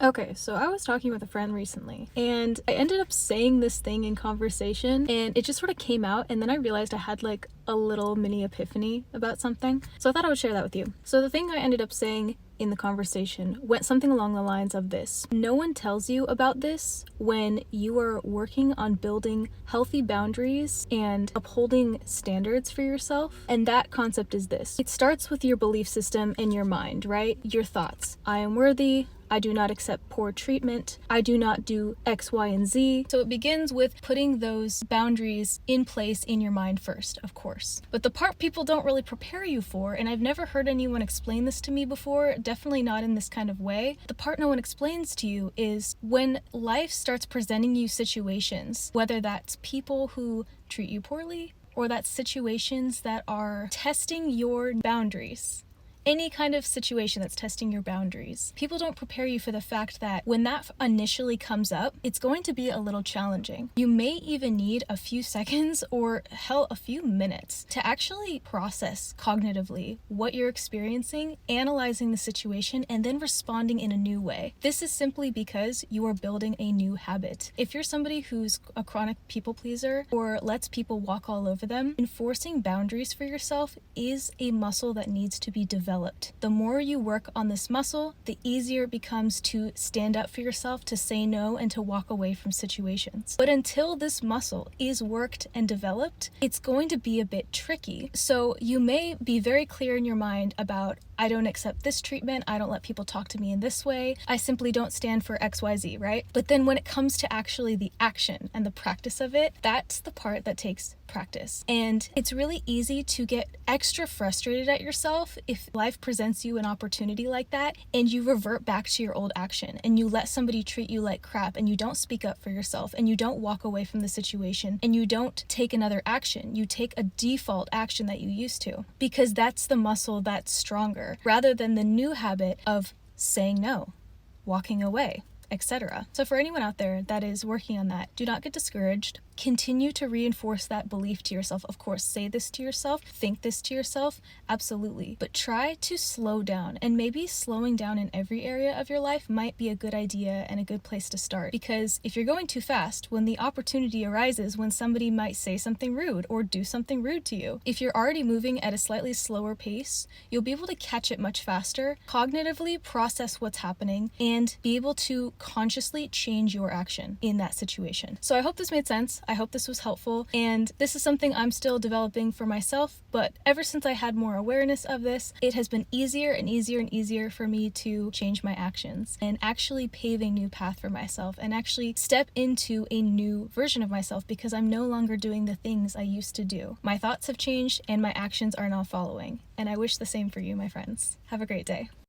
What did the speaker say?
Okay, so I was talking with a friend recently, and I ended up saying this thing in conversation, and it just sort of came out, and then I realized I had like a little mini epiphany about something. So I thought I would share that with you. So the thing I ended up saying in the conversation went something along the lines of this. No one tells you about this when you are working on building healthy boundaries and upholding standards for yourself. And that concept is this. It starts with your belief system in your mind, right? Your thoughts. I am worthy. I do not accept poor treatment. I do not do X, Y, and Z. So it begins with putting those boundaries in place in your mind first, of course. But the part people don't really prepare you for, and I've never heard anyone explain this to me before, definitely not in this kind of way, the part no one explains to you is when life starts presenting you situations, whether that's people who treat you poorly, or that's situations that are testing your boundaries. Any kind of situation that's testing your boundaries. People don't prepare you for the fact that when that initially comes up, it's going to be a little challenging. You may even need a few seconds or hell, a few minutes to actually process cognitively what you're experiencing, analyzing the situation, and then responding in a new way. This is simply because you are building a new habit. If you're somebody who's a chronic people pleaser or lets people walk all over them, enforcing boundaries for yourself is a muscle that needs to be developed. The more you work on this muscle, the easier it becomes to stand up for yourself, to say no, and to walk away from situations. But until this muscle is worked and developed, it's going to be a bit tricky. So you may be very clear in your mind about, I don't accept this treatment, I don't let people talk to me in this way, I simply don't stand for XYZ, right? But then when it comes to actually the action and the practice of it, that's the part that takes practice. And it's really easy to get extra frustrated at yourself if life presents you an opportunity like that and you revert back to your old action and you let somebody treat you like crap and you don't speak up for yourself and you don't walk away from the situation and you don't take another action. You take a default action that you used to, because that's the muscle that's stronger rather than the new habit of saying no, walking away, etc. So for anyone out there that is working on that, do not get discouraged. Continue to reinforce that belief to yourself. Of course, say this to yourself, think this to yourself, absolutely. But try to slow down, and maybe slowing down in every area of your life might be a good idea and a good place to start. Because if you're going too fast, when the opportunity arises, when somebody might say something rude or do something rude to you, if you're already moving at a slightly slower pace, you'll be able to catch it much faster, cognitively process what's happening, and be able to consciously change your action in that situation. So I hope this made sense. I hope this was helpful, and this is something I'm still developing for myself, but ever since I had more awareness of this, it has been easier and easier and easier for me to change my actions and actually pave a new path for myself and actually step into a new version of myself, because I'm no longer doing the things I used to do. My thoughts have changed and my actions are now following, and I wish the same for you, my friends. Have a great day.